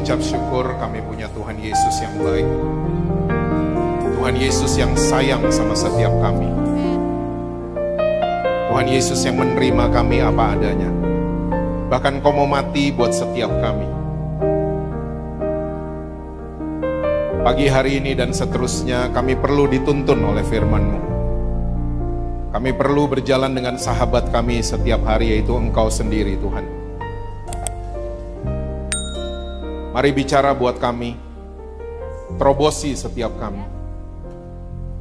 mengucap syukur kami punya Tuhan Yesus yang baik. Tuhan Yesus yang sayang sama setiap kami. Tuhan Yesus yang menerima kami apa adanya. Bahkan Kau mau mati buat setiap kami. Pagi hari ini dan seterusnya kami perlu dituntun oleh firman-Mu. Kami perlu berjalan dengan sahabat kami setiap hari, yaitu Engkau sendiri Tuhan. Mari bicara buat kami, terobosi setiap kami,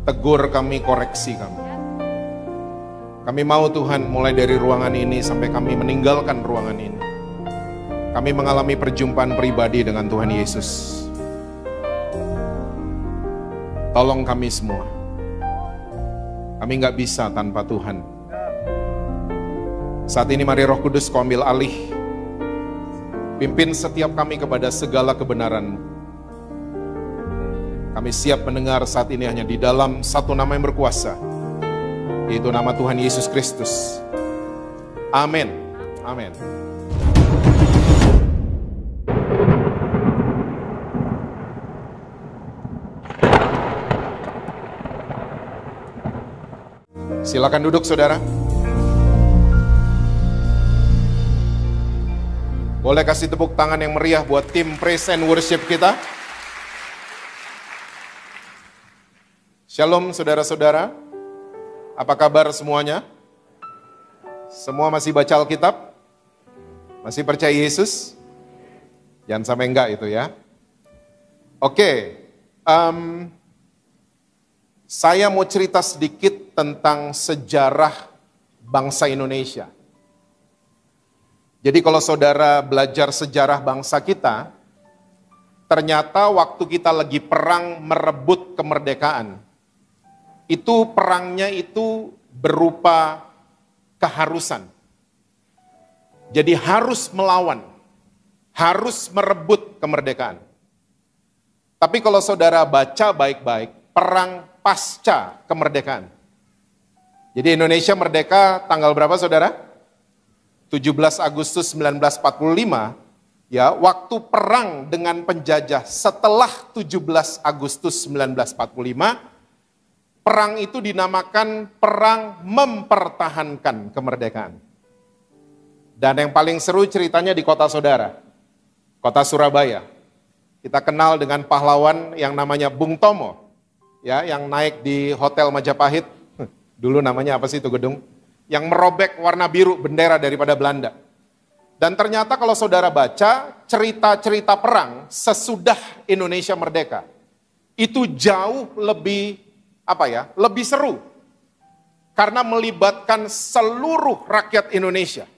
tegur kami, koreksi kami. Kami mau Tuhan mulai dari ruangan ini sampai kami meninggalkan ruangan ini, kami mengalami perjumpaan pribadi dengan Tuhan Yesus. Tolong kami semua, kami gak bisa tanpa Tuhan. Saat ini mari Roh Kudus Kau ambil alih, pimpin setiap kami kepada segala kebenaran-Mu. Kami siap mendengar saat ini hanya di dalam satu nama yang berkuasa, yaitu nama Tuhan Yesus Kristus. Amin. Amin. Silakan duduk saudara. Boleh kasih tepuk tangan yang meriah buat tim Praise and Worship kita. Shalom saudara-saudara. Apa kabar semuanya? Semua masih baca Alkitab? Masih percaya Yesus? Jangan sampai enggak itu ya. Oke. Saya mau cerita sedikit tentang sejarah bangsa Indonesia. Jadi kalau saudara belajar sejarah bangsa kita, ternyata waktu kita lagi perang merebut kemerdekaan, itu perangnya itu berupa keharusan. Jadi harus melawan, harus merebut kemerdekaan. Tapi kalau saudara baca baik-baik, perang pasca kemerdekaan. Jadi Indonesia merdeka tanggal berapa saudara? 17 Agustus 1945, ya, waktu perang dengan penjajah setelah 17 Agustus 1945, perang itu dinamakan perang mempertahankan kemerdekaan. Dan yang paling seru ceritanya di kota saudara, kota Surabaya. Kita kenal dengan pahlawan yang namanya Bung Tomo, ya, yang naik di Hotel Majapahit, dulu namanya apa sih itu gedung? Yang merobek warna biru bendera daripada Belanda. Dan ternyata kalau saudara baca cerita-cerita perang sesudah Indonesia merdeka, itu jauh lebih lebih seru. Karena melibatkan seluruh rakyat Indonesia.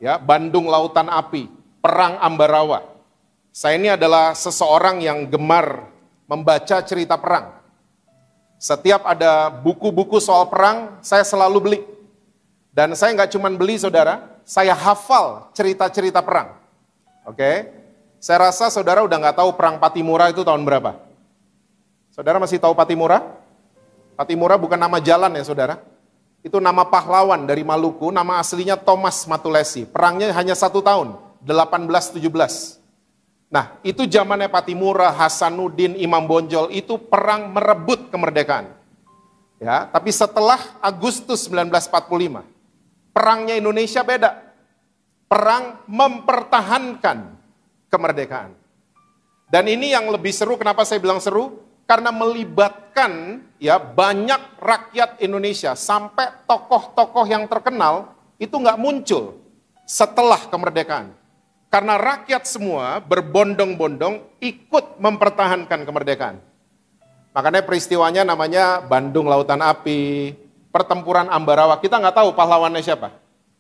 Ya, Bandung Lautan Api, Perang Ambarawa. Saya ini adalah seseorang yang gemar membaca cerita perang. Setiap ada buku-buku soal perang, saya selalu beli. Dan saya nggak cuma beli saudara, saya hafal cerita-cerita perang. Oke? Saya rasa saudara udah nggak tahu perang Patimura itu tahun berapa? Saudara masih tahu Patimura? Patimura bukan nama jalan ya saudara. Itu nama pahlawan dari Maluku, nama aslinya Thomas Matulesi. Perangnya hanya 1 tahun, 1817. Nah, itu zamannya Patimura, Hasanuddin, Imam Bonjol, itu perang merebut kemerdekaan. Ya, tapi setelah Agustus 1945, perangnya Indonesia beda. Perang mempertahankan kemerdekaan. Dan ini yang lebih seru, kenapa saya bilang seru? Karena melibatkan ya banyak rakyat Indonesia, sampai tokoh-tokoh yang terkenal itu nggak muncul setelah kemerdekaan. Karena rakyat semua berbondong-bondong ikut mempertahankan kemerdekaan. Makanya peristiwanya namanya Bandung Lautan Api, Pertempuran Ambarawa. Kita nggak tahu pahlawannya siapa.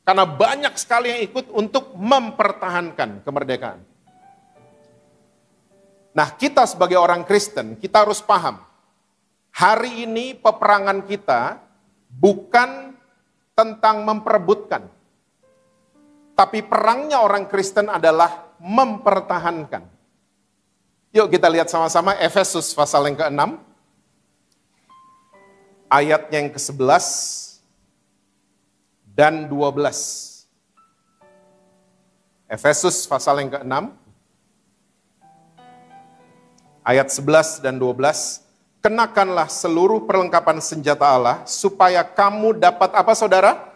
Karena banyak sekali yang ikut untuk mempertahankan kemerdekaan. Nah, kita sebagai orang Kristen, kita harus paham. Hari ini peperangan kita bukan tentang memperebutkan. Tapi perangnya orang Kristen adalah mempertahankan. Yuk kita lihat sama-sama Efesus pasal yang ke-6. Ayatnya yang ke-11 dan 12. Efesus pasal yang ke-6, Ayat 11 dan 12. Kenakanlah seluruh perlengkapan senjata Allah supaya kamu dapat apa saudara?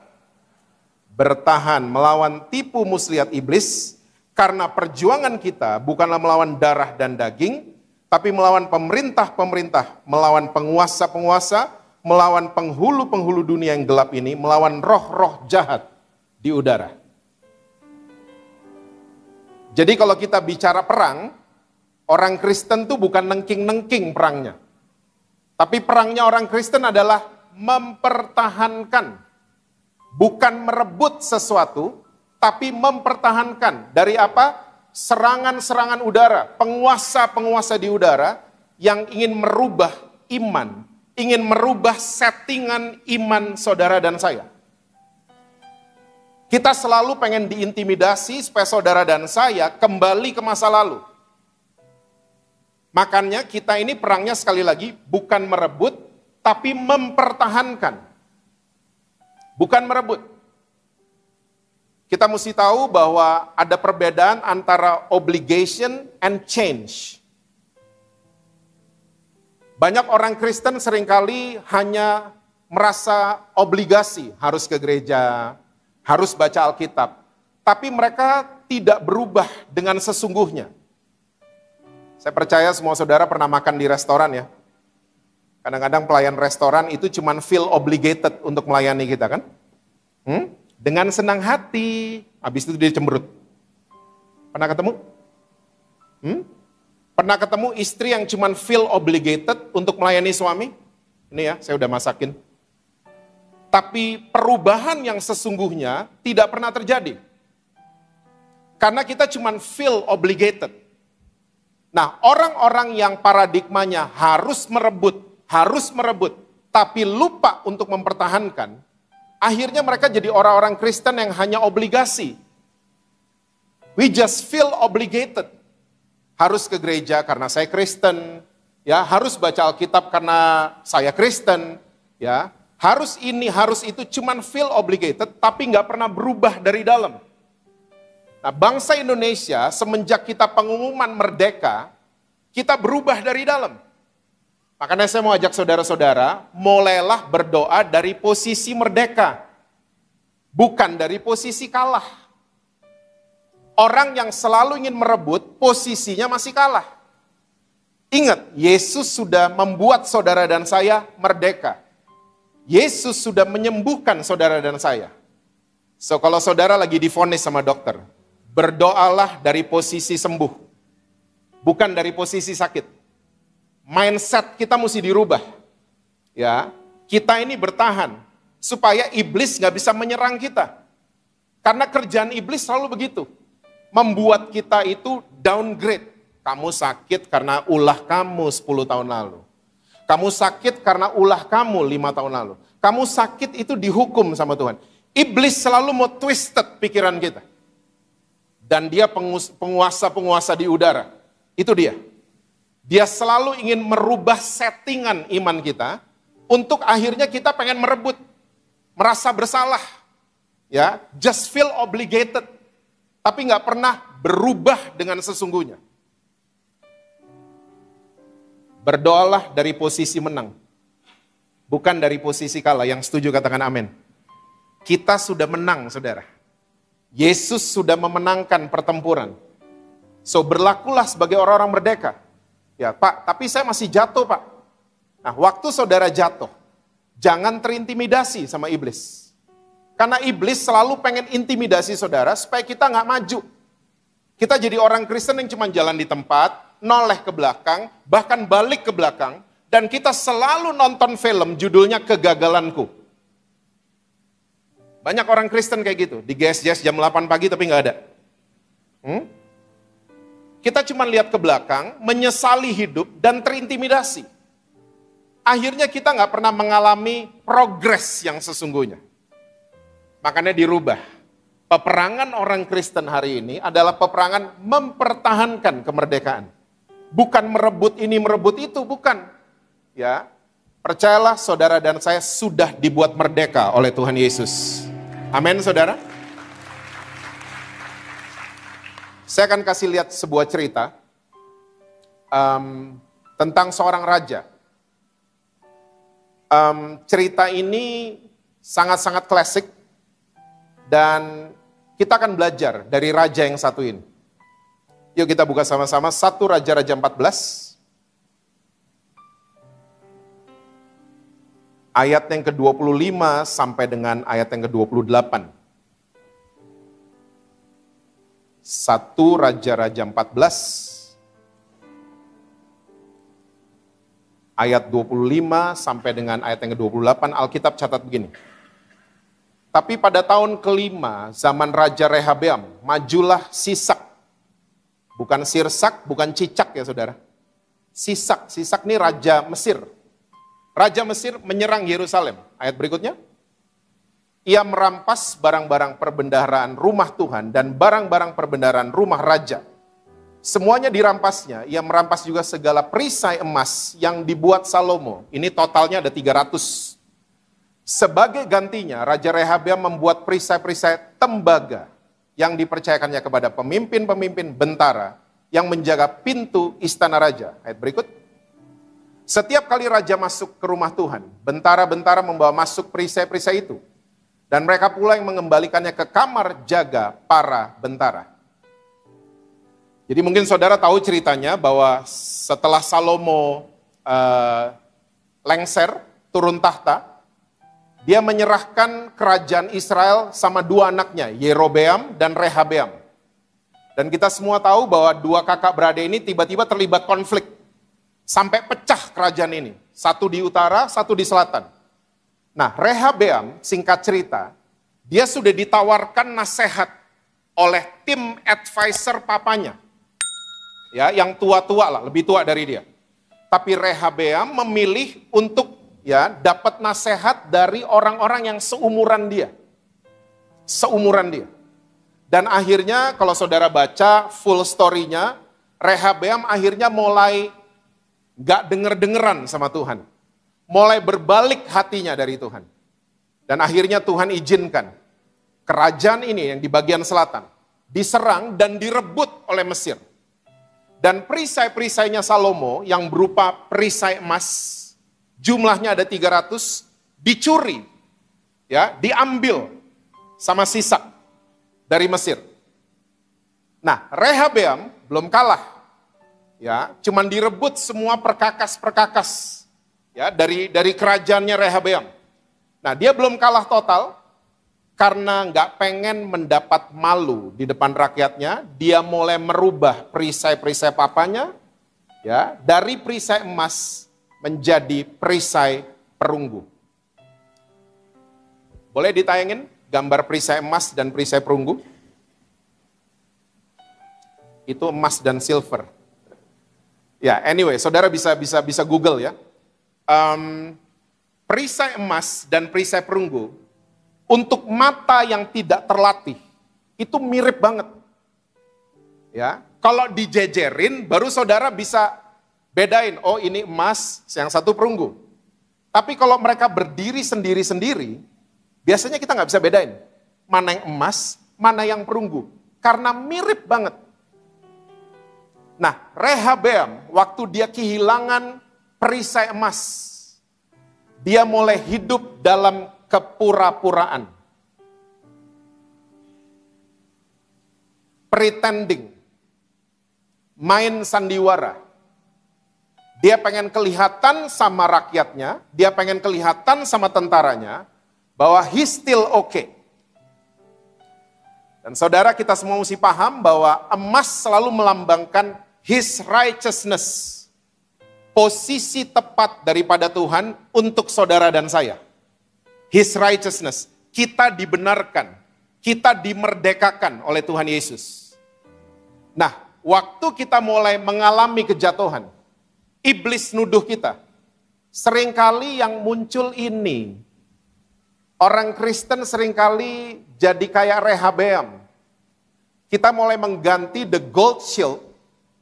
Bertahan melawan tipu muslihat iblis, karena perjuangan kita bukanlah melawan darah dan daging, tapi melawan pemerintah-pemerintah, melawan penguasa-penguasa, melawan penghulu-penghulu dunia yang gelap ini, melawan roh-roh jahat di udara. Jadi kalau kita bicara perang, orang Kristen tuh bukan nengking-nengking perangnya. Tapi perangnya orang Kristen adalah mempertahankan. Bukan merebut sesuatu, tapi mempertahankan. Dari apa? Serangan-serangan udara, penguasa-penguasa di udara yang ingin merubah iman, ingin merubah settingan iman saudara dan saya. Kita selalu pengen diintimidasi supaya saudara dan saya kembali ke masa lalu. Makanya kita ini perangnya sekali lagi bukan merebut, tapi mempertahankan. Bukan merebut. Kita mesti tahu bahwa ada perbedaan antara obligation and change. Banyak orang Kristen seringkali hanya merasa obligasi, harus ke gereja, harus baca Alkitab. Tapi mereka tidak berubah dengan sesungguhnya. Saya percaya semua saudara pernah makan di restoran ya. Kadang-kadang pelayan restoran itu cuma feel obligated untuk melayani kita kan. Dengan senang hati, habis itu dia cemberut. Pernah ketemu? Pernah ketemu istri yang cuma feel obligated untuk melayani suami? Ini ya, saya udah masakin. Tapi perubahan yang sesungguhnya tidak pernah terjadi. Karena kita cuma feel obligated. Nah, orang-orang yang paradigmanya harus merebut, tapi lupa untuk mempertahankan, akhirnya mereka jadi orang-orang Kristen yang hanya obligasi. We just feel obligated. Harus ke gereja karena saya Kristen, ya, harus baca Alkitab karena saya Kristen, ya. Harus ini, harus itu, cuman feel obligated, tapi nggak pernah berubah dari dalam. Nah, bangsa Indonesia semenjak kita pengumuman merdeka, kita berubah dari dalam. Makanya saya mau ajak saudara-saudara, mulailah berdoa dari posisi merdeka, bukan dari posisi kalah. Orang yang selalu ingin merebut, posisinya masih kalah. Ingat, Yesus sudah membuat saudara dan saya merdeka. Yesus sudah menyembuhkan saudara dan saya. So, kalau saudara lagi divonis sama dokter, berdoalah dari posisi sembuh, bukan dari posisi sakit. Mindset kita mesti dirubah. Ya, kita ini bertahan supaya iblis nggak bisa menyerang kita. Karena kerjaan iblis selalu begitu, membuat kita itu downgrade. Kamu sakit karena ulah kamu 10 tahun lalu. Kamu sakit karena ulah kamu 5 tahun lalu. Kamu sakit itu dihukum sama Tuhan. Iblis selalu mau twisted pikiran kita. Dan dia penguasa-penguasa di udara. Itu dia. Dia selalu ingin merubah settingan iman kita. Untuk akhirnya kita pengen merebut. Merasa bersalah. Ya, just feel obligated. Tapi gak pernah berubah dengan sesungguhnya. Berdoalah dari posisi menang. Bukan dari posisi kalah. Yang setuju katakan amin. Kita sudah menang, saudara. Yesus sudah memenangkan pertempuran. So, berlakulah sebagai orang-orang merdeka. Ya, Pak, tapi saya masih jatuh, Pak. Nah, waktu saudara jatuh, jangan terintimidasi sama iblis. Karena iblis selalu pengen intimidasi saudara supaya kita nggak maju. Kita jadi orang Kristen yang cuma jalan di tempat, noleh ke belakang, bahkan balik ke belakang, dan kita selalu nonton film judulnya Kegagalanku. Banyak orang Kristen kayak gitu, di GSJS jam 8 pagi tapi nggak ada. Kita cuma lihat ke belakang, menyesali hidup, dan terintimidasi. Akhirnya kita nggak pernah mengalami progres yang sesungguhnya. Makanya dirubah. Peperangan orang Kristen hari ini adalah peperangan mempertahankan kemerdekaan. Bukan merebut ini, merebut itu, bukan. Ya, percayalah saudara dan saya sudah dibuat merdeka oleh Tuhan Yesus. Amin, saudara. Saya akan kasih lihat sebuah cerita. tentang seorang raja. Cerita ini sangat-sangat klasik dan kita akan belajar dari raja yang satu ini. Yuk kita buka sama-sama 1 Raja-Raja 14. Ayat yang ke-25 sampai dengan ayat yang ke-28. 1 Raja-Raja 14. Ayat 25 sampai dengan ayat yang ke-28, Alkitab catat begini. Tapi pada tahun kelima, zaman Raja Rehabeam, majulah Sisak. Bukan Sirsak, bukan Cicak ya saudara. Sisak ini Raja Mesir. Raja Mesir menyerang Yerusalem. Ayat berikutnya. Ia merampas barang-barang perbendaharaan rumah Tuhan dan barang-barang perbendaharaan rumah raja. Semuanya dirampasnya, ia merampas juga segala perisai emas yang dibuat Salomo. Ini totalnya ada 300. Sebagai gantinya, Raja Rehabeam membuat perisai-perisai tembaga yang dipercayakannya kepada pemimpin-pemimpin bentara yang menjaga pintu istana raja. Ayat berikut. Setiap kali raja masuk ke rumah Tuhan, bentara-bentara membawa masuk perisai-perisai itu. Dan mereka pula yang mengembalikannya ke kamar jaga para bentara. Jadi mungkin saudara tahu ceritanya bahwa setelah Salomo lengser, turun tahta, dia menyerahkan kerajaan Israel sama dua anaknya, Yerobeam dan Rehabeam. Dan kita semua tahu bahwa dua kakak beradik ini tiba-tiba terlibat konflik. Sampai pecah kerajaan ini. Satu di utara, satu di selatan. Nah, Rehabeam, singkat cerita, dia sudah ditawarkan nasihat oleh tim advisor papanya. Ya, yang tua-tua lah, lebih tua dari dia. Tapi Rehabeam memilih untuk dapat nasihat dari orang-orang yang seumuran dia. Dan akhirnya kalau saudara baca full story-nya, Rehabeam akhirnya mulai gak denger-dengeran sama Tuhan. Mulai berbalik hatinya dari Tuhan. Dan akhirnya Tuhan izinkan kerajaan ini yang di bagian selatan diserang dan direbut oleh Mesir. Dan perisai-perisainya Salomo yang berupa perisai emas, jumlahnya ada 300, dicuri, diambil sama Sisak dari Mesir. Nah, Rehabeam belum kalah, cuman direbut semua perkakas-perkakas, dari kerajaannya Rehabeam. Nah, dia belum kalah total. Karena nggak pengen mendapat malu di depan rakyatnya, dia mulai merubah perisai-perisai papanya, dari perisai emas menjadi perisai perunggu. Boleh ditayangin gambar perisai emas dan perisai perunggu? Itu emas dan silver. Ya, anyway, saudara bisa Google ya. Perisai emas dan perisai perunggu untuk mata yang tidak terlatih, itu mirip banget. Kalau dijejerin, baru saudara bisa bedain, oh ini emas, yang satu perunggu. Tapi kalau mereka berdiri sendiri-sendiri, biasanya kita nggak bisa bedain. Mana yang emas, mana yang perunggu. Karena mirip banget. Nah, Rehabeam, waktu dia kehilangan perisai emas, dia mulai hidup dalam kepura-puraan, pretending, main sandiwara. Dia pengen kelihatan sama rakyatnya, dia pengen kelihatan sama tentaranya, bahwa he's still okay. Dan saudara, kita semua mesti paham bahwa emas selalu melambangkan his righteousness, posisi tepat daripada Tuhan untuk saudara dan saya. His righteousness, kita dibenarkan, kita dimerdekakan oleh Tuhan Yesus. Nah, waktu kita mulai mengalami kejatuhan, iblis nuduh kita. Seringkali yang muncul ini, orang Kristen seringkali jadi kayak Rehabeam. Kita mulai mengganti the gold shield,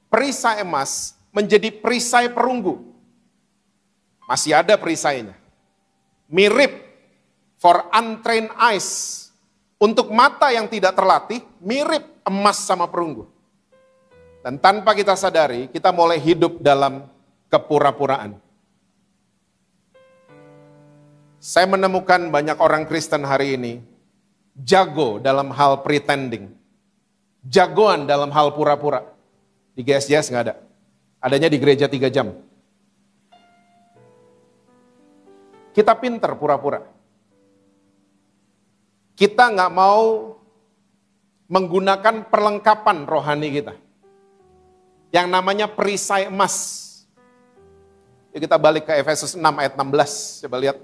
perisai emas, menjadi perisai perunggu. Masih ada perisainya. Mirip. For untrained eyes, untuk mata yang tidak terlatih, mirip emas sama perunggu. Dan tanpa kita sadari, kita mulai hidup dalam kepura-puraan. Saya menemukan banyak orang Kristen hari ini jago dalam hal pretending. Jagoan dalam hal pura-pura. Di GSJS nggak ada. Adanya di gereja 3 jam. Kita pinter pura-pura. Kita nggak mau menggunakan perlengkapan rohani kita. Yang namanya perisai emas. Yuk kita balik ke Efesus 6 ayat 16. Coba lihat.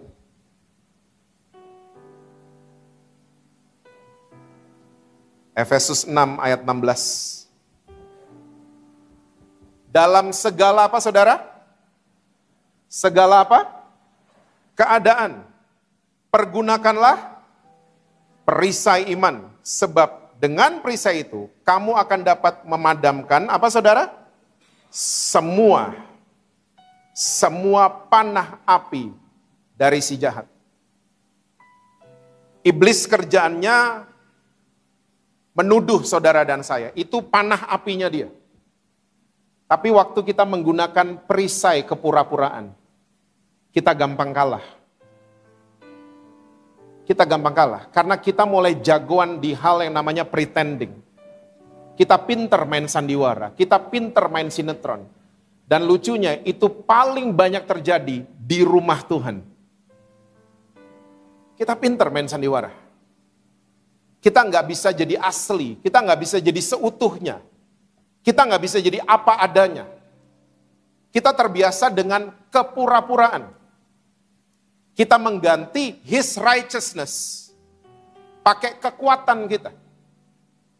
Efesus 6 ayat 16. Dalam segala apa saudara? Segala apa? Keadaan. Pergunakanlah perisai iman. Sebab dengan perisai itu, kamu akan dapat memadamkan, apa saudara? Semua panah api dari si jahat. Iblis kerjaannya menuduh saudara dan saya, itu panah apinya dia. Tapi waktu kita menggunakan perisai kepura-puraan, kita gampang kalah. Kita gampang kalah, karena kita mulai jagoan di hal yang namanya pretending. Kita pinter main sandiwara, kita pinter main sinetron. Dan lucunya itu paling banyak terjadi di rumah Tuhan. Kita pinter main sandiwara. Kita nggak bisa jadi asli, kita nggak bisa jadi seutuhnya. Kita nggak bisa jadi apa adanya. Kita terbiasa dengan kepura-puraan. Kita mengganti His righteousness pakai kekuatan kita.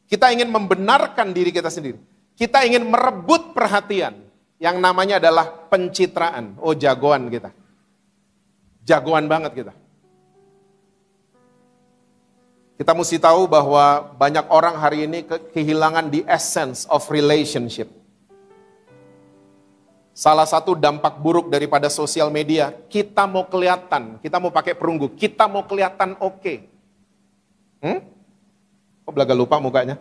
Kita ingin membenarkan diri kita sendiri. Kita ingin merebut perhatian yang namanya adalah pencitraan. Oh, jagoan kita. Jagoan banget kita. Kita mesti tahu bahwa banyak orang hari ini kehilangan the essence of relationship. Salah satu dampak buruk daripada sosial media, kita mau kelihatan, kita mau pakai perunggu, kita mau kelihatan oke. Kok belaga lupa mukanya?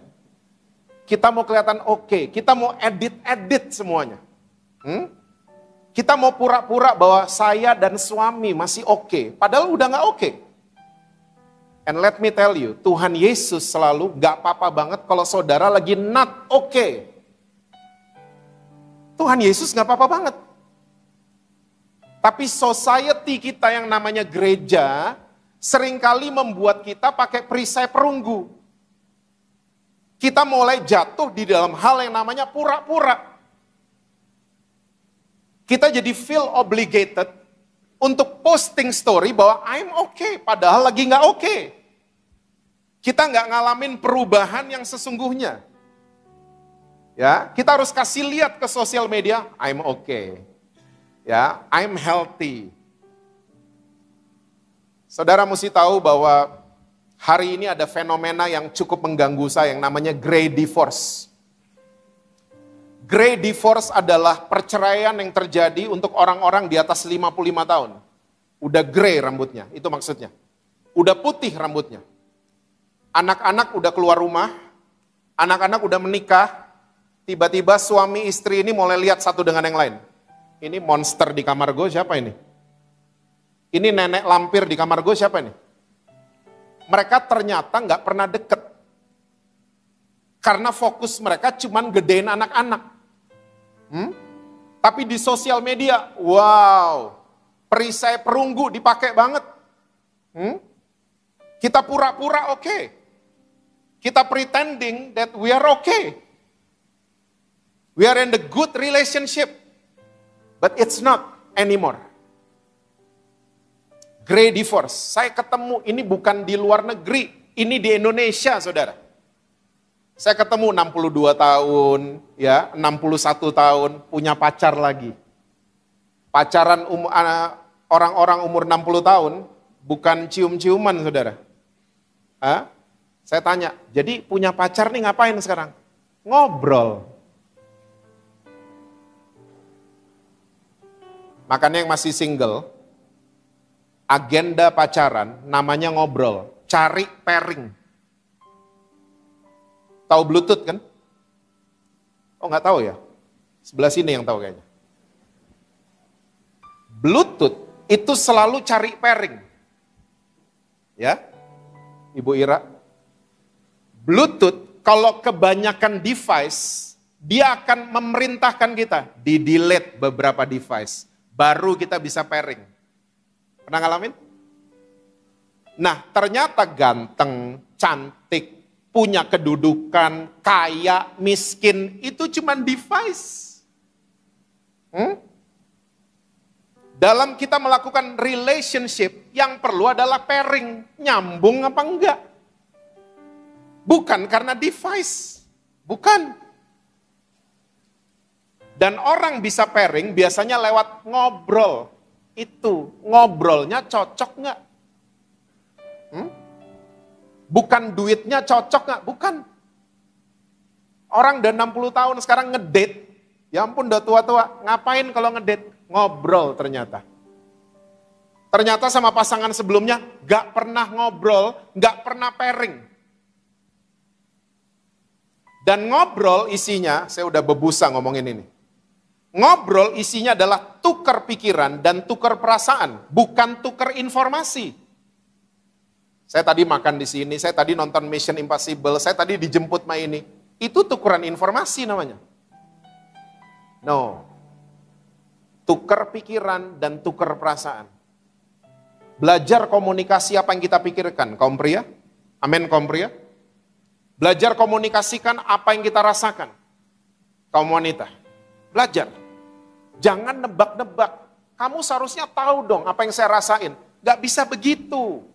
Kita mau kelihatan oke, kita mau edit semuanya. Kita mau pura-pura bahwa saya dan suami masih oke, padahal udah gak oke. And let me tell you, Tuhan Yesus selalu gak apa-apa banget kalau saudara lagi not oke. Tuhan Yesus gak apa-apa banget. Tapi society kita yang namanya gereja, seringkali membuat kita pakai perisai perunggu. Kita mulai jatuh di dalam hal yang namanya pura-pura. Kita jadi feel obligated untuk posting story bahwa I'm okay, padahal lagi gak okay. Kita gak ngalamin perubahan yang sesungguhnya. Ya, kita harus kasih lihat ke sosial media, I'm okay. Ya, I'm healthy. Saudara mesti tahu bahwa hari ini ada fenomena yang cukup mengganggu saya yang namanya grey divorce. Grey divorce adalah perceraian yang terjadi untuk orang-orang di atas 55 tahun. Udah grey rambutnya, itu maksudnya. Udah putih rambutnya. Anak-anak udah keluar rumah, anak-anak udah menikah, tiba-tiba suami istri ini mulai lihat satu dengan yang lain. Ini monster di kamar gue siapa ini? Ini nenek lampir di kamar gue siapa ini? Mereka ternyata gak pernah deket. Karena fokus mereka cuman gedein anak-anak. Tapi di sosial media, wow, perisai perunggu dipakai banget. Kita pura-pura oke. Kita pretending that we are okay. We are in the good relationship, but it's not anymore. Grey divorce, saya ketemu ini bukan di luar negeri, ini di Indonesia saudara. Saya ketemu 62 tahun, ya 61 tahun, punya pacar lagi. Pacaran orang-orang umur 60 tahun, bukan cium-ciuman saudara. Saya tanya, jadi punya pacar nih ngapain sekarang? Ngobrol. Makanya yang masih single, agenda pacaran namanya ngobrol, cari pairing. Tahu Bluetooth kan? Oh nggak tahu ya? Sebelah sini yang tahu kayaknya. Bluetooth itu selalu cari pairing. Ya, Ibu Ira. Bluetooth kalau kebanyakan device, dia akan memerintahkan kita di-delete beberapa device. Baru kita bisa pairing. Pernah ngalamin? Nah, ternyata ganteng, cantik, punya kedudukan, kaya, miskin, itu cuma device. Dalam kita melakukan relationship, yang perlu adalah pairing. Nyambung apa enggak? Bukan karena device. Bukan. Dan orang bisa pairing biasanya lewat ngobrol. Itu, ngobrolnya cocok enggak? Bukan duitnya cocok nggak? Bukan. Orang udah 60 tahun sekarang ngedate. Ya ampun udah tua-tua. Ngapain kalau ngedate? Ngobrol ternyata. Ternyata sama pasangan sebelumnya nggak pernah ngobrol, nggak pernah pairing. Dan ngobrol isinya, saya udah bebusa ngomongin ini. Ngobrol isinya adalah tukar pikiran dan tukar perasaan, bukan tukar informasi. Saya tadi makan di sini, saya tadi nonton Mission Impossible, saya tadi dijemput sama ini. Itu tukeran informasi namanya. No. Tukar pikiran dan tukar perasaan. Belajar komunikasi apa yang kita pikirkan, kaum pria. Amin, kaum pria. Belajar komunikasikan apa yang kita rasakan, kaum wanita. Belajar. Jangan nebak-nebak. Kamu seharusnya tahu dong apa yang saya rasain. Gak bisa begitu.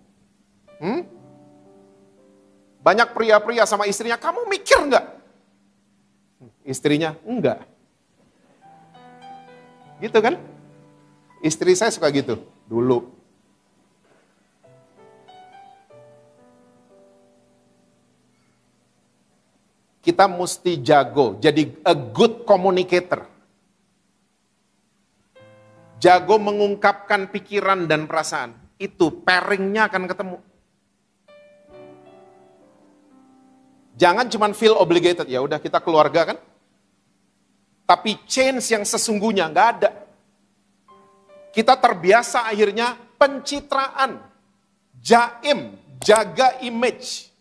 Banyak pria-pria sama istrinya, kamu mikir nggak? Istrinya, enggak. Gitu kan? Istri saya suka gitu, dulu. Kita mesti jago, jadi a good communicator. Jago mengungkapkan pikiran dan perasaan. Itu pairingnya akan ketemu. Jangan cuma feel obligated, ya udah kita keluarga kan. Tapi change yang sesungguhnya nggak ada. Kita terbiasa akhirnya pencitraan, jaim, jaga image.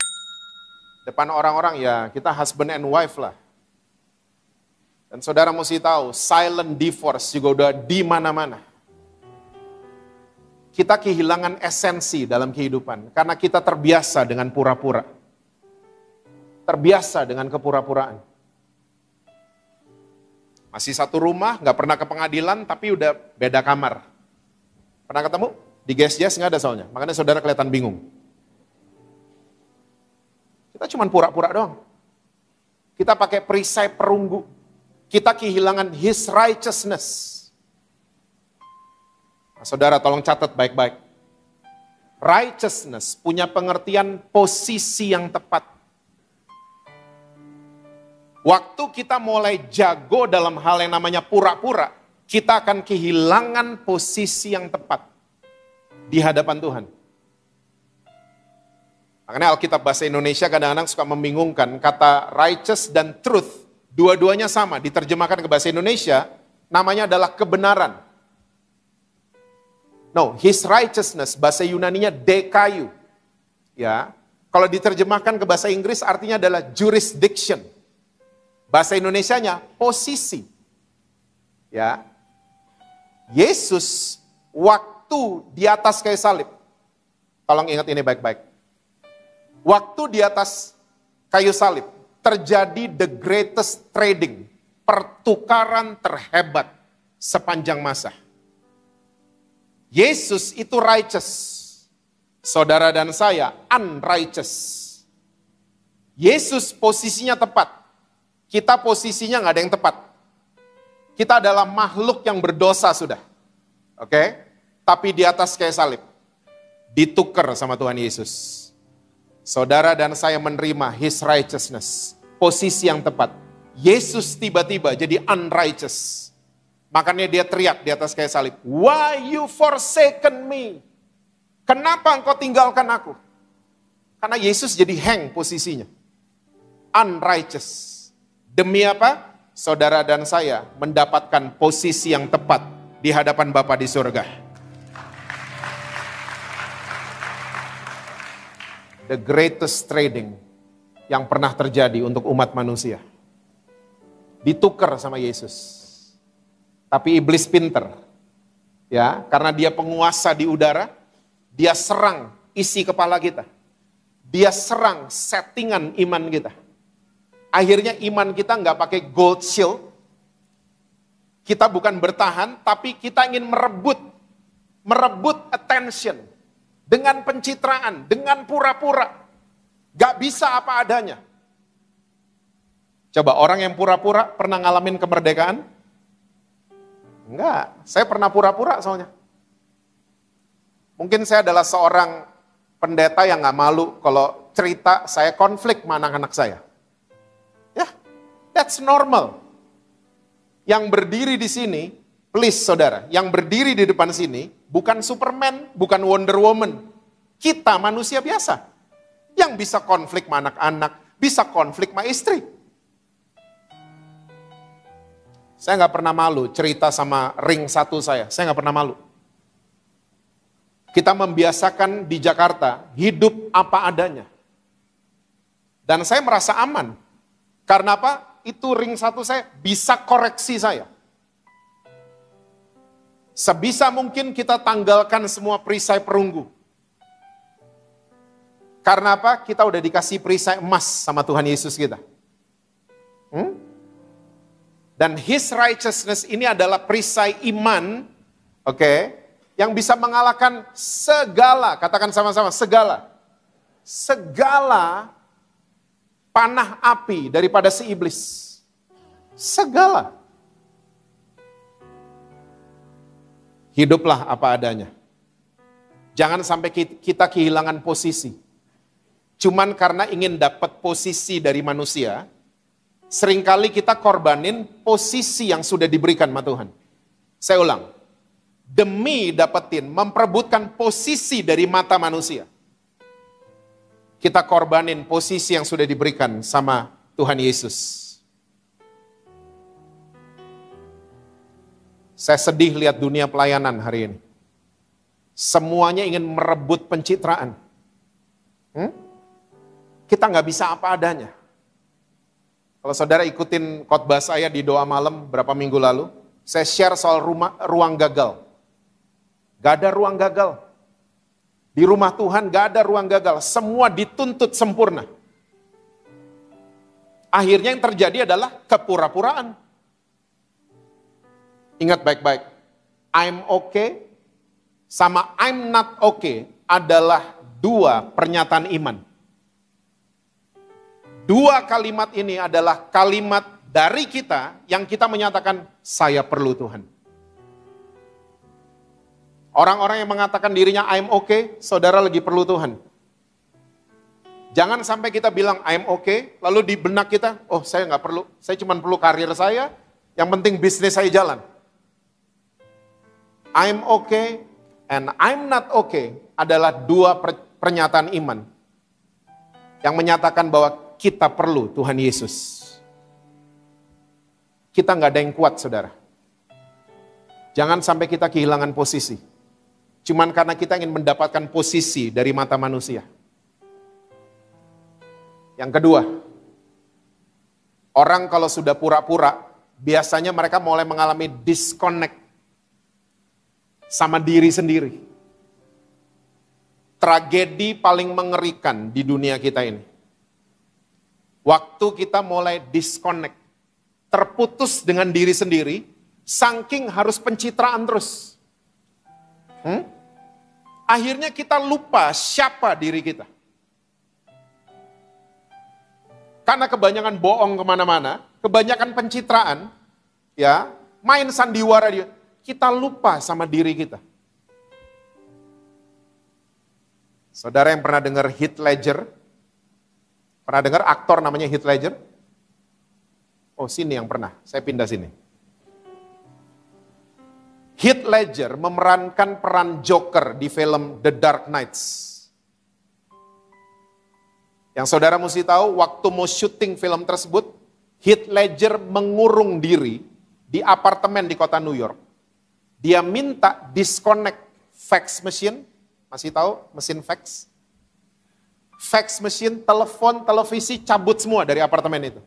Depan orang-orang ya kita husband and wife lah. Dan saudara mesti tahu, silent divorce juga udah di mana-mana. Kita kehilangan esensi dalam kehidupan karena kita terbiasa dengan pura-pura. Terbiasa dengan kepura-puraan. Masih satu rumah, gak pernah ke pengadilan, tapi udah beda kamar. Pernah ketemu? Di guest gak ada soalnya, makanya saudara kelihatan bingung. Kita cuma pura-pura doang. Kita pakai perisai perunggu. Kita kehilangan his righteousness. Nah, saudara tolong catat baik-baik. Righteousness punya pengertian posisi yang tepat. Waktu kita mulai jago dalam hal yang namanya pura-pura, kita akan kehilangan posisi yang tepat di hadapan Tuhan. Makanya Alkitab bahasa Indonesia kadang-kadang suka membingungkan, kata righteous dan truth, dua-duanya sama, diterjemahkan ke bahasa Indonesia, namanya adalah kebenaran. No, his righteousness, bahasa Yunaninya dekayu. Ya, kalau diterjemahkan ke bahasa Inggris artinya adalah jurisdiction. Bahasa Indonesianya posisi. Ya. Yesus waktu di atas kayu salib. Tolong ingat ini baik-baik. Waktu di atas kayu salib terjadi the greatest trading, pertukaran terhebat sepanjang masa. Yesus itu righteous. Saudara dan saya unrighteous. Yesus posisinya tepat. Kita posisinya nggak ada yang tepat. Kita adalah makhluk yang berdosa sudah. Oke? Tapi di atas kayu salib. Ditukar sama Tuhan Yesus. Saudara dan saya menerima his righteousness. Posisi yang tepat. Yesus tiba-tiba jadi unrighteous. Makanya dia teriak di atas kayu salib. Why you forsaken me? Kenapa engkau tinggalkan aku? Karena Yesus jadi hang posisinya. Unrighteous. Demi apa? saudara dan saya mendapatkan posisi yang tepat di hadapan Bapa di surga. The greatest trading yang pernah terjadi untuk umat manusia. Ditukar sama Yesus. Tapi iblis pinter. Ya, karena dia penguasa di udara, dia serang isi kepala kita. Dia serang settingan iman kita. Akhirnya iman kita nggak pakai gold shield. Kita bukan bertahan, tapi kita ingin merebut attention. Dengan pencitraan, dengan pura-pura. Gak bisa apa adanya. Coba orang yang pura-pura pernah ngalamin kemerdekaan? Enggak, saya pernah pura-pura soalnya. Mungkin saya adalah seorang pendeta yang gak malu kalau cerita saya konflik sama anak-anak saya. Ya, that's normal. Yang berdiri di sini, please saudara, yang berdiri di depan sini bukan Superman, bukan Wonder Woman. Kita manusia biasa. Yang bisa konflik sama anak-anak, bisa konflik sama istri. Saya nggak pernah malu cerita sama ring satu saya nggak pernah malu. Kita membiasakan di Jakarta hidup apa adanya. Dan saya merasa aman. Karena apa? Itu ring satu saya bisa koreksi saya. Sebisa mungkin kita tanggalkan semua perisai perunggu. Karena apa? Kita udah dikasih perisai emas sama Tuhan Yesus kita. Dan His righteousness ini adalah perisai iman, yang bisa mengalahkan segala, katakan sama-sama, segala panah api daripada si iblis. Segala. Hiduplah apa adanya. Jangan sampai kita kehilangan posisi. Cuman karena ingin dapat posisi dari manusia, seringkali kita korbanin posisi yang sudah diberikan sama Tuhan. Saya ulang, demi dapetin, memperebutkan posisi dari mata manusia, kita korbanin posisi yang sudah diberikan sama Tuhan Yesus. Saya sedih lihat dunia pelayanan hari ini. Semuanya ingin merebut pencitraan. Kita nggak bisa apa adanya. Kalau saudara ikutin khotbah saya di doa malam berapa minggu lalu, saya share soal ruang gagal. Gak ada ruang gagal. Di rumah Tuhan gak ada ruang gagal. Semua dituntut sempurna. Akhirnya yang terjadi adalah kepura-puraan. Ingat baik-baik. I'm okay sama I'm not okay adalah dua pernyataan iman. Dua kalimat ini adalah kalimat dari kita yang kita menyatakan, saya perlu Tuhan. Orang-orang yang mengatakan dirinya I'm okay, saudara lagi perlu Tuhan. Jangan sampai kita bilang I'm okay, lalu di benak kita, oh saya nggak perlu, saya cuma perlu karir saya, yang penting bisnis saya jalan. I'm okay and I'm not okay adalah dua pernyataan iman. Yang menyatakan bahwa kita perlu Tuhan Yesus. Kita nggak ada yang kuat, saudara. Jangan sampai kita kehilangan posisi. Cuman karena kita ingin mendapatkan posisi dari mata manusia. Yang kedua, orang kalau sudah pura-pura, biasanya mereka mulai mengalami disconnect sama diri sendiri. Tragedi paling mengerikan di dunia kita ini. Waktu kita mulai disconnect, terputus dengan diri sendiri, saking harus pencitraan terus. Akhirnya kita lupa siapa diri kita. Karena kebanyakan bohong kemana-mana, kebanyakan pencitraan, ya, main sandiwara dia, kita lupa sama diri kita. Saudara yang pernah dengar Heath Ledger? Pernah dengar aktor namanya Heath Ledger? Oh sini yang pernah, saya pindah sini. Heath Ledger memerankan peran Joker di film The Dark Knights. Yang saudara mesti tahu, waktu mau syuting film tersebut, Heath Ledger mengurung diri di apartemen di kota New York. Dia minta disconnect fax machine, masih tahu mesin fax? Fax machine, telepon, televisi cabut semua dari apartemen itu.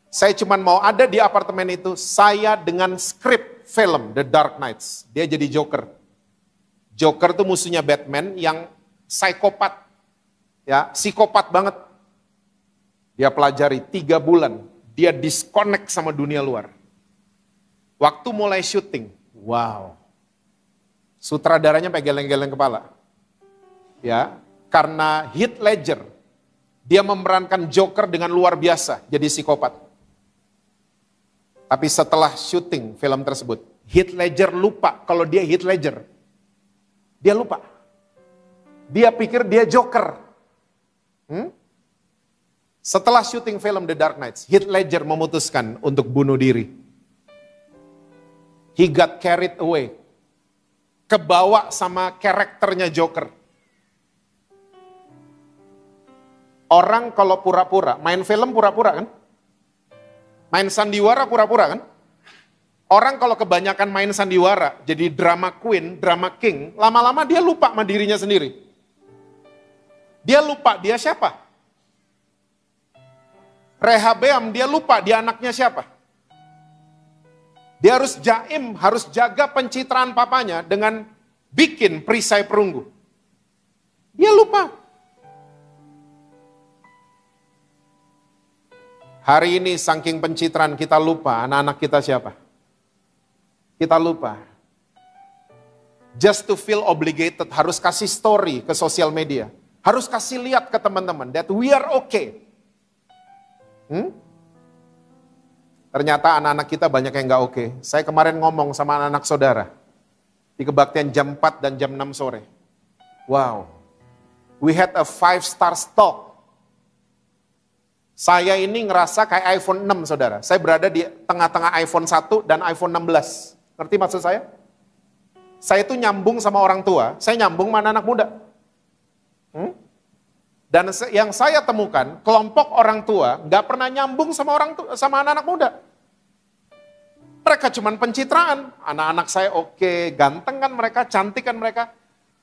Saya cuma mau ada di apartemen itu, saya dengan skrip film The Dark Knights. Dia jadi Joker. Joker itu musuhnya Batman yang psikopat. Ya, psikopat banget. Dia pelajari 3 bulan. Dia disconnect sama dunia luar. Waktu mulai syuting, wow. Sutradaranya sampai geleng-geleng kepala. Ya, karena Heath Ledger, dia memerankan Joker dengan luar biasa, jadi psikopat. Tapi setelah syuting film tersebut, Heath Ledger lupa kalau dia Heath Ledger. Dia lupa. Dia pikir dia Joker. Setelah syuting film The Dark Knights, Heath Ledger memutuskan untuk bunuh diri. He got carried away. Kebawa sama karakternya Joker. Orang kalau pura-pura, main film pura-pura kan? Main sandiwara pura-pura kan? Orang kalau kebanyakan main sandiwara, jadi drama queen, drama king, lama-lama dia lupa sama dirinya sendiri. Dia lupa dia siapa? Rehabeam, dia lupa dia anaknya siapa? Dia harus jaim, harus jaga pencitraan papanya dengan bikin perisai perunggu. Dia lupa. Hari ini saking pencitraan kita lupa anak-anak kita siapa. Kita lupa. Just to feel obligated, harus kasih story ke sosial media. Harus kasih lihat ke teman-teman that we are okay. Ternyata anak-anak kita banyak yang gak oke. Saya kemarin ngomong sama anak-anak saudara. Di kebaktian jam 4 dan jam 6 sore. Wow. We had a 5-star stock. Saya ini ngerasa kayak iPhone 6 saudara. Saya berada di tengah-tengah iPhone 1 dan iPhone 16. Ngerti maksud saya? Saya itu nyambung sama orang tua. Saya nyambung sama anak muda. Dan yang saya temukan, kelompok orang tua gak pernah nyambung sama sama anak-anak muda. Mereka cuman pencitraan. Anak-anak saya oke, ganteng kan mereka, cantik kan mereka.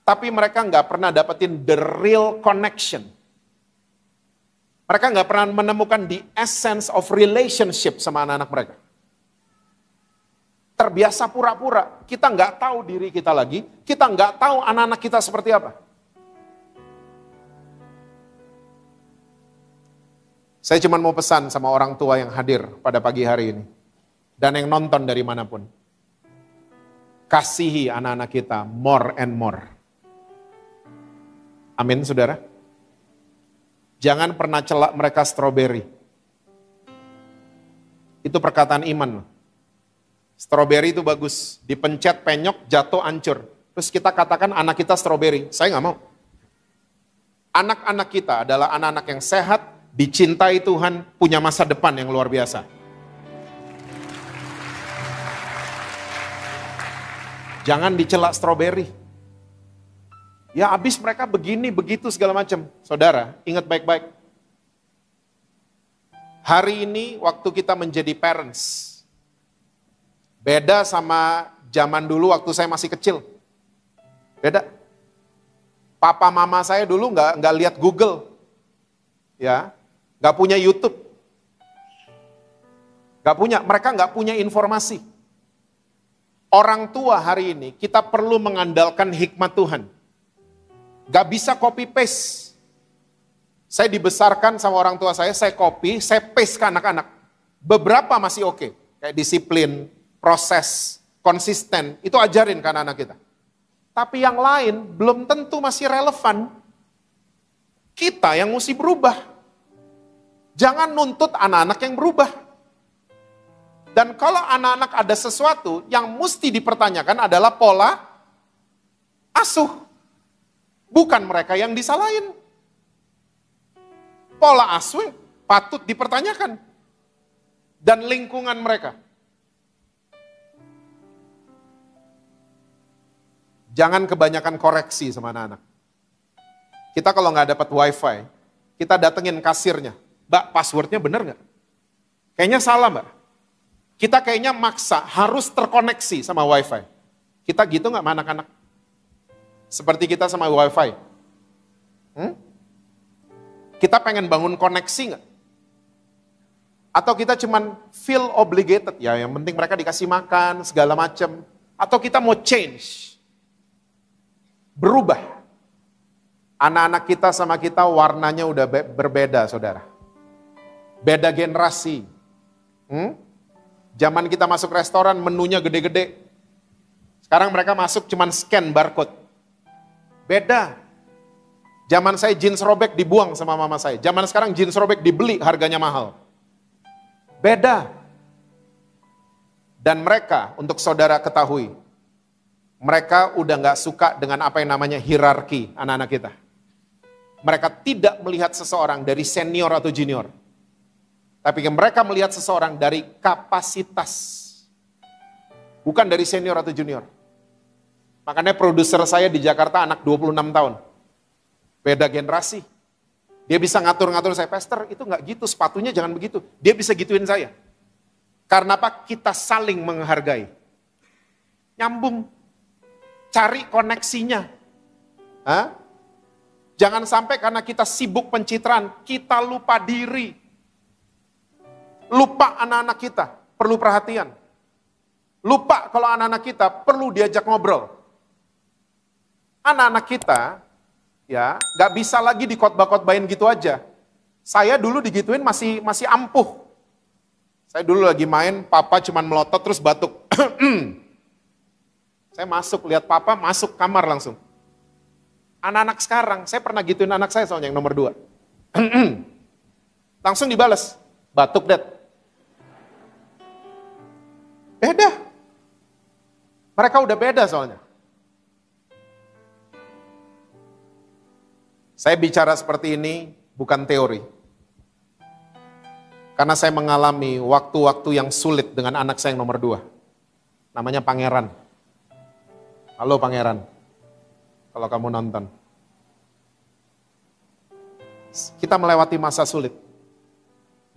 Tapi mereka gak pernah dapetin the real connection. Mereka gak pernah menemukan the essence of relationship sama anak-anak mereka. Terbiasa pura-pura, kita gak tahu diri kita lagi, kita gak tahu anak-anak kita seperti apa. Saya cuma mau pesan sama orang tua yang hadir pada pagi hari ini. Dan yang nonton dari manapun. Kasihi anak-anak kita more and more. Amin saudara. Jangan pernah celak mereka stroberi. Itu perkataan iman. Stroberi itu bagus. Dipencet penyok, jatuh hancur. Terus kita katakan anak kita stroberi. Saya nggak mau. Anak-anak kita adalah anak-anak yang sehat, dicintai Tuhan, punya masa depan yang luar biasa. Jangan dicelak stroberi. Ya habis mereka begini, begitu segala macam. Saudara, ingat baik-baik. Hari ini waktu kita menjadi parents, beda sama zaman dulu waktu saya masih kecil. Beda. Papa mama saya dulu nggak lihat Google. Ya, nggak punya YouTube. Mereka nggak punya informasi. Orang tua hari ini, kita perlu mengandalkan hikmat Tuhan. Gak bisa copy paste. Saya dibesarkan sama orang tua saya copy, saya paste ke anak-anak. Beberapa masih oke. Kayak disiplin, proses, konsisten, itu ajarin ke anak-anak kita. Tapi yang lain belum tentu masih relevan. Kita yang mesti berubah. Jangan nuntut anak-anak yang berubah. Dan kalau anak-anak ada sesuatu yang mesti dipertanyakan adalah pola asuh. Bukan mereka yang disalahin. Pola asuh patut dipertanyakan. Dan lingkungan mereka. Jangan kebanyakan koreksi sama anak-anak. Kita kalau nggak dapat wifi, kita datengin kasirnya. Mbak, passwordnya benar nggak? Kayaknya salah Mbak. Kita kayaknya maksa harus terkoneksi sama wifi. Kita gitu nggak sama anak-anak? Seperti kita sama wifi. Kita pengen bangun koneksi nggak? Atau kita cuman feel obligated, ya yang penting mereka dikasih makan, segala macam. Atau kita mau change, berubah. Anak-anak kita sama kita warnanya udah berbeda saudara. Beda generasi. Zaman kita masuk restoran menunya gede-gede. Sekarang mereka masuk cuman scan barcode. Beda. Zaman saya jeans robek dibuang sama mama saya. Zaman sekarang jeans robek dibeli harganya mahal. Beda. Dan mereka, untuk saudara ketahui, mereka udah gak suka dengan apa yang namanya hierarki anak-anak kita. Mereka tidak melihat seseorang dari senior atau junior. Tapi mereka melihat seseorang dari kapasitas. Bukan dari senior atau junior. Makanya produser saya di Jakarta anak 26 tahun. Beda generasi. Dia bisa ngatur-ngatur saya, Pastor itu gak gitu, sepatunya jangan begitu. Dia bisa gituin saya. Karena apa? Kita saling menghargai. Nyambung. Cari koneksinya. Jangan sampai karena kita sibuk pencitraan, kita lupa diri. Lupa anak-anak kita perlu perhatian. Lupa kalau anak-anak kita perlu diajak ngobrol. Anak-anak kita ya nggak bisa lagi dikotbah-kotbahin gitu aja. Saya dulu digituin masih ampuh. Saya dulu lagi main, papa cuman melotot terus batuk. Saya masuk, lihat papa masuk kamar langsung. Anak-anak sekarang, saya pernah gituin anak saya soalnya yang nomor 2. Langsung dibalas, batuk Dad. Beda. Mereka udah beda soalnya. Saya bicara seperti ini bukan teori. Karena saya mengalami waktu-waktu yang sulit dengan anak saya yang nomor 2. Namanya Pangeran. Halo Pangeran. Kalau kamu nonton. Kita melewati masa sulit.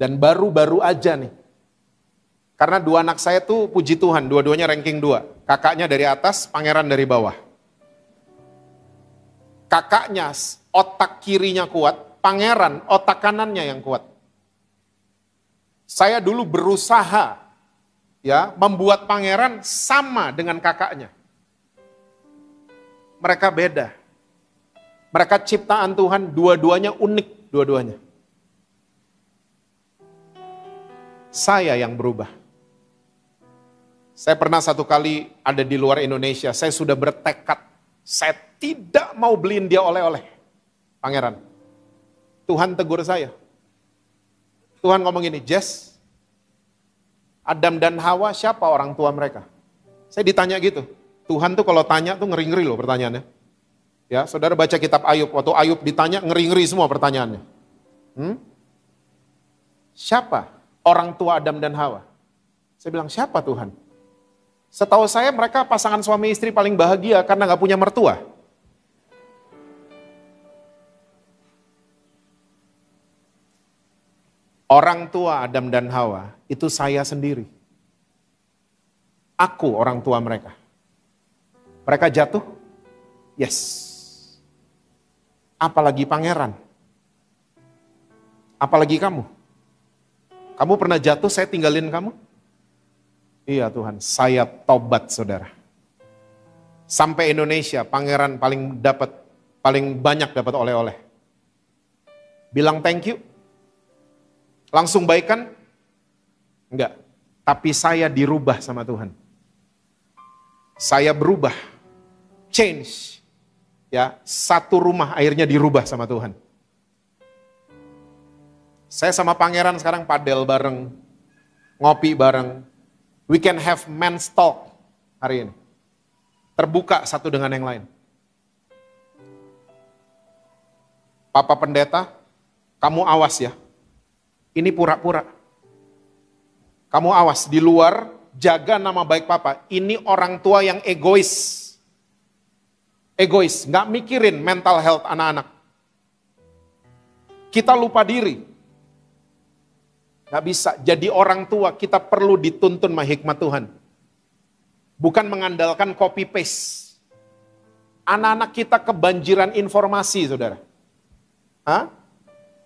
Dan baru-baru aja nih. Karena 2 anak saya tuh puji Tuhan, dua-duanya ranking 2. Kakaknya dari atas, Pangeran dari bawah. Kakaknya otak kirinya kuat, Pangeran otak kanannya yang kuat. Saya dulu berusaha ya membuat Pangeran sama dengan kakaknya. Mereka beda. Mereka ciptaan Tuhan, dua-duanya unik, dua-duanya. Saya yang berubah. Saya pernah satu kali ada di luar Indonesia, saya sudah bertekad, saya tidak mau beliin dia oleh-oleh. Pangeran. Tuhan tegur saya. Tuhan ngomong gini, Jess, Adam dan Hawa siapa orang tua mereka? Saya ditanya gitu. Tuhan tuh kalau tanya tuh ngeri-ngeri loh pertanyaannya. Ya, saudara baca kitab Ayub, waktu Ayub ditanya ngeri-ngeri semua pertanyaannya. Siapa orang tua Adam dan Hawa? Saya bilang, siapa Tuhan? Setahu saya mereka pasangan suami istri paling bahagia karena gak punya mertua. Orang tua Adam dan Hawa itu saya sendiri. Aku orang tua mereka. Mereka jatuh? Yes. Apalagi Pangeran. Apalagi kamu. Kamu pernah jatuh, saya tinggalin kamu? Iya Tuhan, saya tobat saudara. Sampai Indonesia, Pangeran paling banyak dapat oleh-oleh. Bilang thank you. Langsung baikan? Enggak. Tapi saya dirubah sama Tuhan. Saya berubah. Change. Ya, satu rumah akhirnya dirubah sama Tuhan. Saya sama Pangeran sekarang padel bareng, ngopi bareng. We can have men's talk hari ini. Terbuka satu dengan yang lain. Papa pendeta, kamu awas ya. Ini pura-pura. Kamu awas, di luar jaga nama baik papa. Ini orang tua yang egois. Egois, gak mikirin mental health anak-anak. Kita lupa diri. Gak bisa. Jadi orang tua kita perlu dituntun sama hikmat Tuhan. Bukan mengandalkan copy paste. Anak-anak kita kebanjiran informasi, saudara. Hah?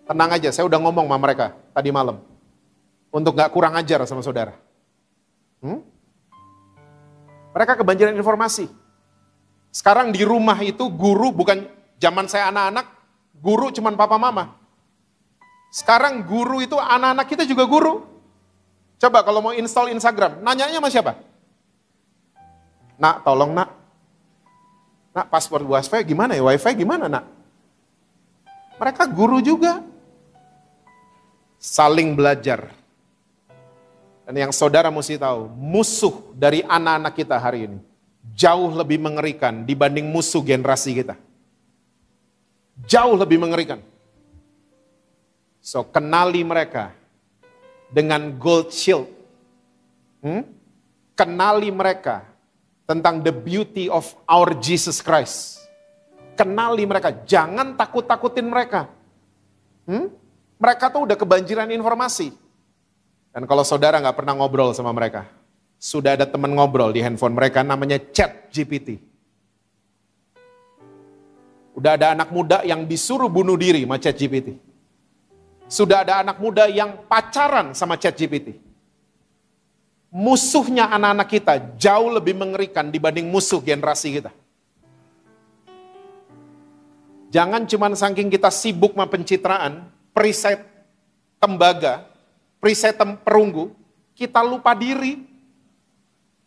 Tenang aja, saya udah ngomong sama mereka tadi malam. Untuk gak kurang ajar sama saudara. Mereka kebanjiran informasi. Sekarang di rumah itu guru bukan zaman saya anak-anak, guru cuman papa mama. Sekarang guru itu anak-anak kita juga guru. Coba kalau mau install Instagram, nanyanya sama siapa? Nak, tolong nak. Nak, password wifi gimana ya? Wifi gimana nak? Mereka guru juga. Saling belajar. Dan yang saudara mesti tahu, musuh dari anak-anak kita hari ini jauh lebih mengerikan dibanding musuh generasi kita. Jauh lebih mengerikan. So, kenali mereka dengan gold shield. Kenali mereka tentang the beauty of our Jesus Christ. Kenali mereka, jangan takut-takutin mereka. Mereka tuh udah kebanjiran informasi. Dan kalau saudara gak pernah ngobrol sama mereka, sudah ada teman ngobrol di handphone mereka namanya ChatGPT. Udah ada anak muda yang disuruh bunuh diri sama ChatGPT. Sudah ada anak muda yang pacaran sama ChatGPT. Musuhnya anak-anak kita jauh lebih mengerikan dibanding musuh generasi kita. Jangan cuman saking kita sibuk sama pencitraan, preset tembaga, preset perunggu, kita lupa diri.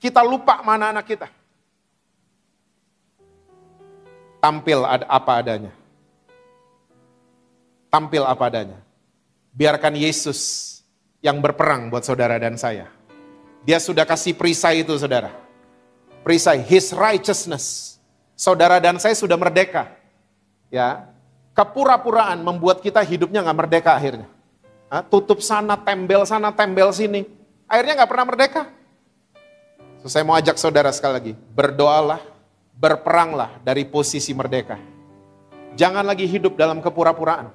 Kita lupa mana anak kita. Tampil apa adanya. Tampil apa adanya. Biarkan Yesus yang berperang buat saudara dan saya. Dia sudah kasih perisai itu saudara. Perisai, His righteousness. Saudara dan saya sudah merdeka. Ya, kepura-puraan membuat kita hidupnya gak merdeka akhirnya. Tutup sana, tembel sini. Akhirnya gak pernah merdeka. So, saya mau ajak saudara sekali lagi. Berdoalah, berperanglah dari posisi merdeka. Jangan lagi hidup dalam kepura-puraan.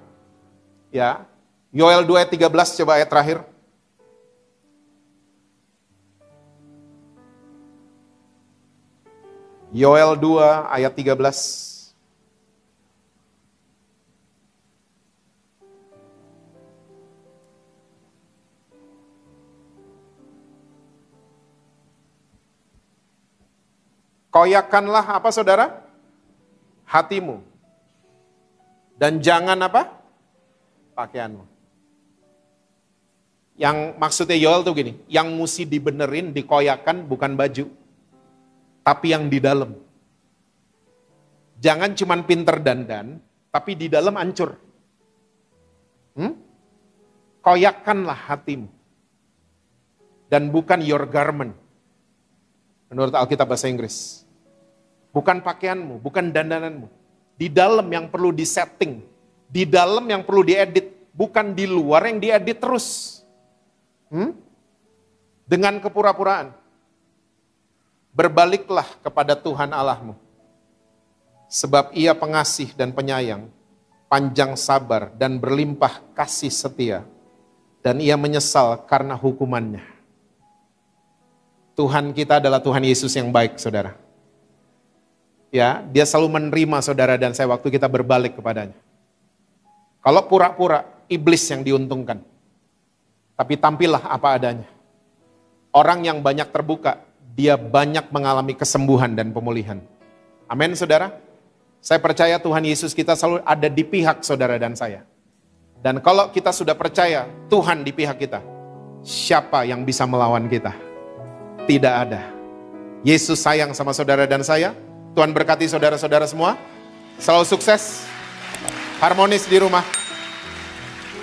Ya, Yoel 2 ayat 13 coba ayat terakhir. Yoel 2 ayat 13. Koyakkanlah apa saudara? Hatimu. Dan jangan apa? Pakaianmu. Yang maksudnya Yoel tuh gini, yang mesti dibenerin, dikoyakkan bukan baju. Tapi yang di dalam. Jangan cuman pinter dandan, tapi di dalam hancur. Koyakkanlah hatimu. Dan bukan your garment. Menurut Alkitab bahasa Inggris. Bukan pakaianmu, bukan dandananmu. Di dalam yang perlu disetting. Di dalam yang perlu diedit. Bukan di luar yang diedit terus. Dengan kepura-puraan. Berbaliklah kepada Tuhan Allahmu. Sebab Ia pengasih dan penyayang, panjang sabar dan berlimpah kasih setia. Dan Ia menyesal karena hukumannya. Tuhan kita adalah Tuhan Yesus yang baik, saudara. Ya, Dia selalu menerima saudara dan saya waktu kita berbalik kepadanya. Kalau pura-pura, iblis yang diuntungkan. Tapi tampillah apa adanya. Orang yang banyak terbuka, dia banyak mengalami kesembuhan dan pemulihan. Amin, saudara. Saya percaya Tuhan Yesus kita selalu ada di pihak saudara dan saya. Dan kalau kita sudah percaya Tuhan di pihak kita, siapa yang bisa melawan kita? Tidak ada. Yesus sayang sama saudara dan saya. Tuhan berkati saudara-saudara semua. Selalu sukses. Harmonis di rumah.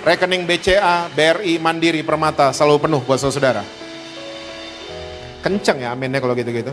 Rekening BCA, BRI, Mandiri, Permata selalu penuh buat saudara. Kenceng ya aminnya kalau gitu-gitu.